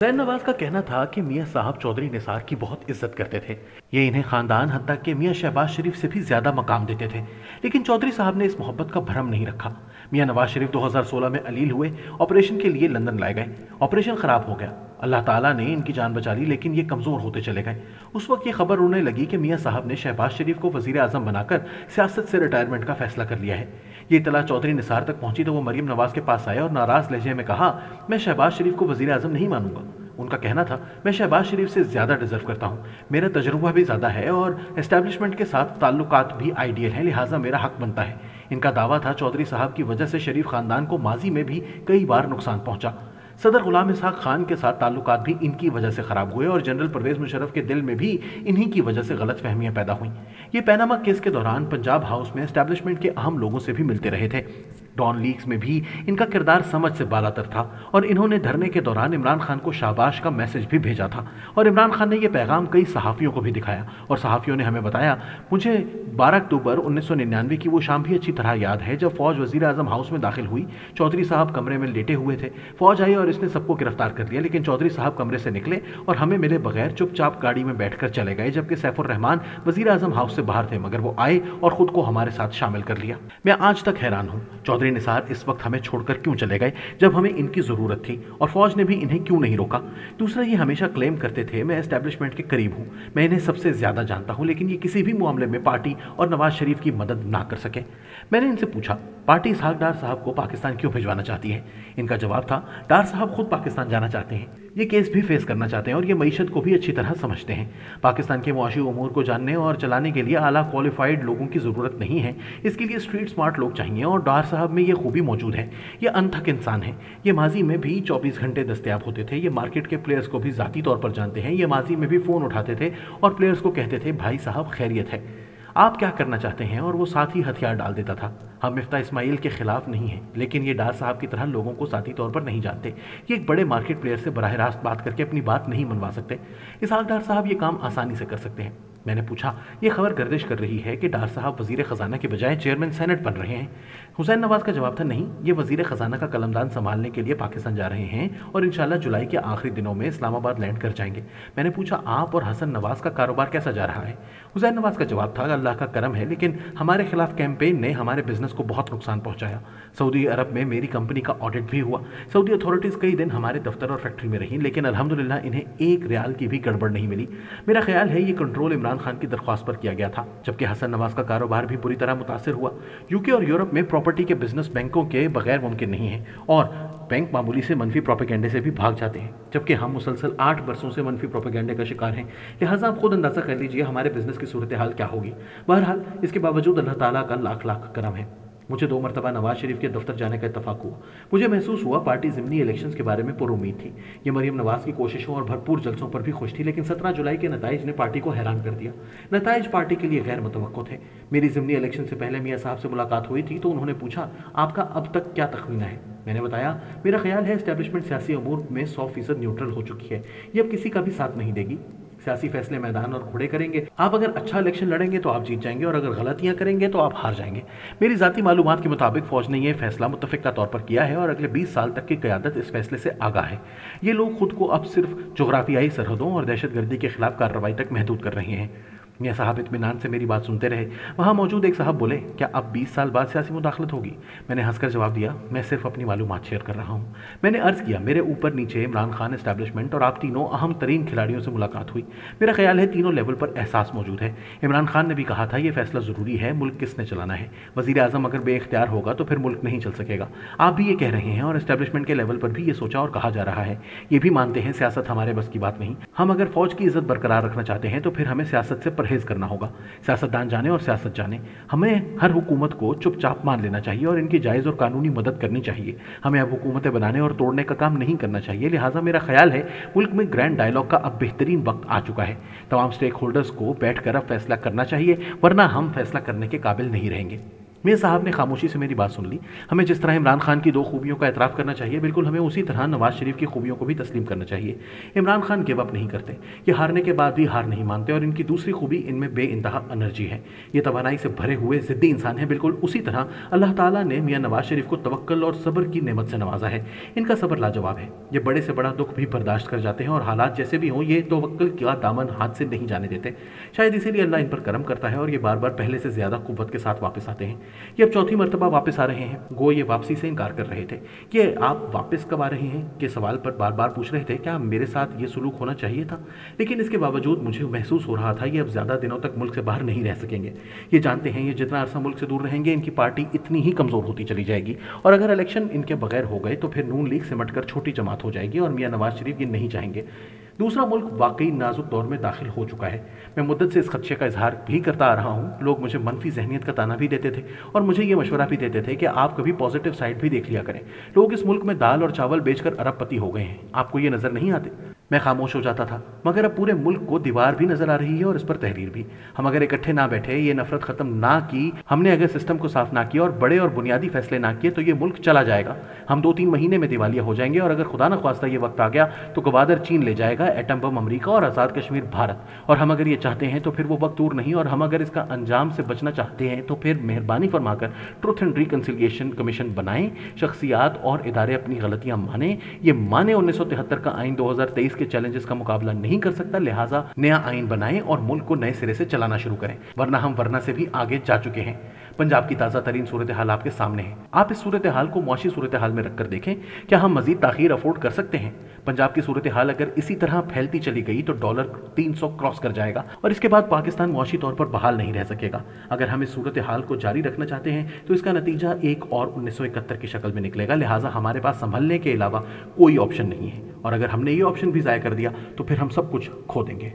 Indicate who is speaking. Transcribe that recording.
Speaker 1: हुसैन नवाज का कहना था कि मियां साहब चौधरी निसार की बहुत इज्जत करते थे। ये इन्हें खानदान हत्ता के मियां शहबाज शरीफ से भी ज्यादा मकाम देते थे। लेकिन चौधरी साहब ने इस मोहब्बत का भरम नहीं रखा। मियां नवाज शरीफ 2016 में अलील हुए, ऑपरेशन के लिए लंदन लाए गए। ऑपरेशन खराब हो गया, अल्लाह ताला ने इनकी जान बचा ली, लेकिन ये कमजोर होते चले गए। उस वक्त ये खबर उड़ने लगी कि मियां साहब ने शहबाज शरीफ को वजीर आजम बनाकर सियासत से रिटायरमेंट का फैसला कर लिया है। ये इतला चौधरी निसार तक पहुंची तो वो मरीम नवाज के पास आए और नाराज लहजे में कहा, मैं शहबाज शरीफ को वजीर आजम नहीं मानूंगा। उनका कहना था, मैं शहबाज शरीफ से ज़्यादा डिजर्व करता हूँ, मेरा तजुर्बा भी ज़्यादा है और एस्टैब्लिशमेंट के साथ ताल्लुकात भी आइडियल हैं, लिहाजा मेरा हक बनता है। इनका दावा था चौधरी साहब की वजह से शरीफ खानदान को माजी में भी कई बार नुकसान पहुंचा। सदर गुलाम इसहाक खान के साथ ताल्लुकात भी इनकी वजह से खराब हुए और जनरल परवेज मुशर्रफ के दिल में भी इन्हीं की वजह से गलत फहमियां पैदा हुई। ये पैनामा केस के दौरान पंजाब हाउस में एस्टैब्लिशमेंट के अहम लोगों से भी मिलते रहे थे। डॉन लीक्स में भी इनका किरदार समझ से बालातर था और इन्होंने धरने के दौरान इमरान खान को शाबाश का मैसेज भी भेजा था और इमरान खान ने यह पैगाम कई सहाफ़ियों को भी दिखाया और सहाफ़ियों ने हमें बताया, मुझे 12 अक्टूबर 1999 की वो शाम भी अच्छी तरह याद है जब फौज वजीर आजम हाउस में दाखिल हुई। चौधरी साहब कमरे में लेटे हुए थे, फौज आई और इसने सबको गिरफ्तार कर लिया, लेकिन चौधरी साहब कमरे से निकले और हमें मिले बगैर चुपचाप गाड़ी में बैठकर चले गए, जबकि सैफुर रहमान वजीर आजम हाउस से बाहर थे, मगर वो आए और खुद को हमारे साथ शामिल कर लिया। मैं आज तक हैरान हूँ, चौधरी निसार इस वक्त हमें छोड़कर क्यों चले गए जब हमें इनकी जरूरत थी, और फौज ने भी इन्हें क्यों नहीं रोका। दूसरा, ये हमेशा क्लेम करते थे मैं एस्टैब्लिशमेंट के करीब हूँ, मैं इन्हें सबसे ज्यादा जानता हूँ, लेकिन ये किसी भी मामले में पार्टी और नवाज शरीफ की मदद ना कर सके। मैंने इनसे पूछा, पार्टी इसहाक डार साहब को पाकिस्तान क्यों भिजवाना चाहती है? इनका जवाब था, डार साहब खुद पाकिस्तान जाना चाहते हैं, ये केस भी फेस करना चाहते हैं और ये मईशत को भी अच्छी तरह समझते हैं। पाकिस्तान के मुआशी उमूर को जानने और चलाने के लिए आला क्वालिफाइड लोगों की ज़रूरत नहीं है, इसके लिए स्ट्रीट स्मार्ट लोग चाहिए और डार साहब में ये खूबी मौजूद है। ये अनथक इंसान है, ये माजी में भी 24 घंटे दस्तयाब होते थे, ये मार्केट के प्लेयर्स को भी ज़ाती तौर पर जानते हैं, ये माजी में भी फ़ोन उठाते थे और प्लेयर्स को कहते थे भाई साहब खैरियत है, आप क्या करना चाहते हैं, और वो साथ ही हथियार डाल देता था। हम मिफ्ता इस्माइल के खिलाफ नहीं हैं, लेकिन ये डार साहब की तरह लोगों को ज़ाती तौर पर नहीं जानते। ये एक बड़े मार्केट प्लेयर से बराह रास्त बात करके अपनी बात नहीं मनवा सकते। इसहाक डार साहब ये काम आसानी से कर सकते हैं। मैंने पूछा, ये खबर गर्दिश कर रही है कि डार साहब वजीर ख़जाना के बजाय चेयरमैन सेनेट बन रहे हैं। हुसैन नवाज का जवाब था, नहीं, ये वजीर ख़जाना का कलमदान संभालने के लिए पाकिस्तान जा रहे हैं और इंशाल्लाह जुलाई के आखिरी दिनों में इस्लामाबाद लैंड कर जाएंगे। मैंने पूछा, आप और हसन नवाज का कारोबार कैसा जा रहा है? हुसैन नवाज का जवाब था, अल्लाह का करम है, लेकिन हमारे खिलाफ कैंपेन ने हमारे बिजनेस को बहुत नुकसान पहुंचाया। सऊदी अरब में मेरी कंपनी का ऑडिट भी हुआ। सऊदी अथॉरिटीज़ कई दिन हमारे दफ्तर और फैक्ट्री में रहीं, लेकिन अल्हम्दुलिल्लाह इन्हें एक रियाल की भी गड़बड़ नहीं मिली। मेरा ख्याल है ये कंट्रोल इमरान खान की दरख्वास्त पर किया गया था, जबकि हसन नवाज का कारोबार भी बुरी तरह मुतासिर हुआ। यूके और यूरोप में प्रॉपर्टी के बिजनेस बैंकों के बगैर मुमकिन नहीं है और बैंक मामूली से मनफी प्रोपेगेंडे से भी भाग जाते हैं, जबकि हम मुसलसल 8 बरसों से मनफी प्रोपेगेंडे का शिकार हैं। लिहाजा आप खुद अंदाजा कर लीजिए हमारे बिजनेस की सूरत हाल क्या होगी। बहरहाल इसके बावजूद अल्लाह ताला का लाख लाख करम है। मुझे 2 मरतबा नवाज शरीफ के दफ्तर जाने का इत्तफाक हुआ। मुझे महसूस हुआ पार्टी ज़िमनी इलेक्शंस के बारे में पुरुम्मीद थी। ये मरीम नवाज की कोशिशों और भरपूर जलसों पर भी खुश थी, लेकिन 17 जुलाई के नताइज ने पार्टी को हैरान कर दिया। नताइज पार्टी के लिए गैर मुतवक्को थे। मेरी ज़िमनी इलेक्शन से पहले मियाँ साहब से मुलाकात हुई थी तो उन्होंने पूछा, आपका अब तक क्या तखमीना है? मैंने बताया, मेरा ख्याल है एस्टैब्लिशमेंट सियासी अमूर में 100% न्यूट्रल हो चुकी है, ये अब किसी का भी साथ नहीं देगी। सियासी फैसले मैदान और खड़े करेंगे। आप अगर अच्छा इलेक्शन लड़ेंगे तो आप जीत जाएंगे और अगर गलतियां करेंगे तो आप हार जाएंगे। मेरी ज़ाती मालूमात के मुताबिक फौज ने यह फैसला मुत्तफ़िक़ा तौर पर किया है और अगले 20 साल तक की क़यादत इस फैसले से आगाह है। ये लोग खुद को अब सिर्फ जोग्राफियाई सरहदों और दहशतगर्दी के खिलाफ कार्रवाई तक महदूद कर रहे हैं। मियाँ साहब इत्मीनान से मेरी बात सुनते रहे। वहाँ मौजूद एक साहब बोले, क्या अब 20 साल बाद सियासी मुदाखलत होगी? मैंने हंसकर जवाब दिया, मैं सिर्फ अपनी मालूमात शेयर कर रहा हूँ। मैंने अर्ज़ किया, मेरे ऊपर नीचे इमरान खान एस्टैब्लिशमेंट और आप तीनों अहम तरीन खिलाड़ियों से मुलाकात हुई। मेरा ख्याल है तीनों लेवल पर एहसास मौजूद है। इमरान खान ने भी कहा था, यह फैसला ज़रूरी है, मुल्क किसने चलाना है। वज़ीर आज़म अगर बेइख्तियार होगा तो फिर मुल्क नहीं चल सकेगा। आप भी ये कह रहे हैं और एस्टैब्लिशमेंट के लेवल पर भी ये सोचा और कहा जा रहा है। ये भी मानते हैं सियासत हमारे बस की बात नहीं। हम अगर फ़ौज की इज़्ज़त बरकरार रखना चाहते हैं तो फिर हमें सियासत से परहेज़ करना होगा। सियासतदान जाने और सियासत जाने, हमें हर हुकूमत को चुपचाप मान लेना चाहिए और इनकी जायज़ और कानूनी मदद करनी चाहिए। हमें अब हुकूमतें बनाने और तोड़ने का काम नहीं करना चाहिए। लिहाजा मेरा ख्याल है मुल्क में ग्रैंड डायलॉग का अब बेहतरीन वक्त आ चुका है। तमाम स्टेक होल्डर्स को बैठ कर अब फैसला करना चाहिए, वरना हम फैसला करने के काबिल नहीं रहेंगे। मियां साहब ने खामोशी से मेरी बात सुन ली। हमें जिस तरह इमरान खान की 2 खूबियों का एतराफ़ करना चाहिए, बिल्कुल हमें उसी तरह नवाज शरीफ की खूबियों को भी तस्लीम करना चाहिए। इमरान खान गिव अप नहीं करते, ये हारने के बाद भी हार नहीं मानते, और इनकी दूसरी खूबी इनमें बेइंतहा एनर्जी है। ये तवानाई से भरे हुए ज़िद्दी इंसान है। बिल्कुल उसी तरह अल्लाह ताला ने मियां नवाज शरीफ को तवक्कल और सब्र की नेमत से नवाजा है। इनका सब्र लाजवाब है। ये बड़े से बड़ा दुख भी बर्दाश्त कर जाते हैं, और हालात जैसे भी हों ये तवक्कल का दामन हाथ से नहीं जाने देते। शायद इसीलिए अल्लाह इन पर करम करता है और ये बार बार पहले से ज़्यादा कुव्वत के साथ वापस आते हैं। ये अब चौथी मरतबा वापस आ रहे हैं। गो ये वापसी से इनकार कर रहे थे कि आप वापस कब आ रहे हैं के सवाल पर बार बार पूछ रहे थे क्या मेरे साथ ये सुलूक होना चाहिए था। लेकिन इसके बावजूद मुझे महसूस हो रहा था ये अब ज़्यादा दिनों तक मुल्क से बाहर नहीं रह सकेंगे। ये जानते हैं ये जितना अरसा मुल्क से दूर रहेंगे इनकी पार्टी इतनी ही कमज़ोर होती चली जाएगी, और अगर इलेक्शन इनके बगैर हो गए तो फिर नून लीग सिमट कर छोटी जमात हो जाएगी, और मियां नवाज शरीफ ये नहीं चाहेंगे। दूसरा मुल्क वाकई नाजुक दौर में दाखिल हो चुका है। मैं मुद्दत से इस खदशे का इजहार भी करता आ रहा हूँ। लोग मुझे मनफी जहनीत का ताना भी देते थे और मुझे ये मशवरा भी देते थे कि आप कभी पॉजिटिव साइड भी देख लिया करें। लोग इस मुल्क में दाल और चावल बेचकर अरबपति हो गए हैं, आपको ये नज़र नहीं आते? मैं खामोश हो जाता था, मगर अब पूरे मुल्क को दीवार भी नजर आ रही है और इस पर तहरीर भी। हम अगर इकट्ठे ना बैठे, ये नफरत खत्म ना की, हमने अगर सिस्टम को साफ ना किया और बड़े और बुनियादी फैसले ना किए तो ये मुल्क चला जाएगा। हम 2-3 महीने में दिवालिया हो जाएंगे, और अगर खुदा न ख्वास्ता ये वक्त आ गया तो गवादर चीन ले जाएगा, एटम बम अमरीका और आज़ाद कश्मीर भारत। और हम अगर ये चाहते हैं तो फिर वो वक्त दूर नहीं, और हम अगर इसका अंजाम से बचना चाहते हैं तो फिर मेहरबानी फरमाकर ट्रुथ एंड रिकन्सिलिएशन कमीशन बनाएं। शख्सियात और इदारे अपनी गलतियां माने, ये माने 1973 का आइन 2023 के चैलेंजेस का मुकाबला नहीं कर सकता, लिहाजा नया आइन बनाएं और मुल्क को नए सिरे से चलाना शुरू करें, वरना हम वरना से भी आगे जा चुके हैं। पंजाब की ताज़ा तरीन सूरत हाल आपके सामने है। आप इस सूरत हाल को मुआशी सूरत हाल में रखकर देखें, क्या हम मजीद ताखीर अफोर्ड कर सकते हैं? पंजाब की सूरत हाल अगर इसी तरह फैलती चली गई तो डॉलर 300 क्रॉस कर जाएगा, और इसके बाद पाकिस्तान मुआशी तौर पर बहाल नहीं रह सकेगा। अगर हम इस सूरत हाल को जारी रखना चाहते हैं तो इसका नतीजा एक और 1971 की शक्ल में निकलेगा, लिहाजा हमारे पास संभलने के अलावा कोई ऑप्शन नहीं है, और अगर हमने ये ऑप्शन भी ज़ाया कर दिया तो फिर हम सब कुछ खो देंगे।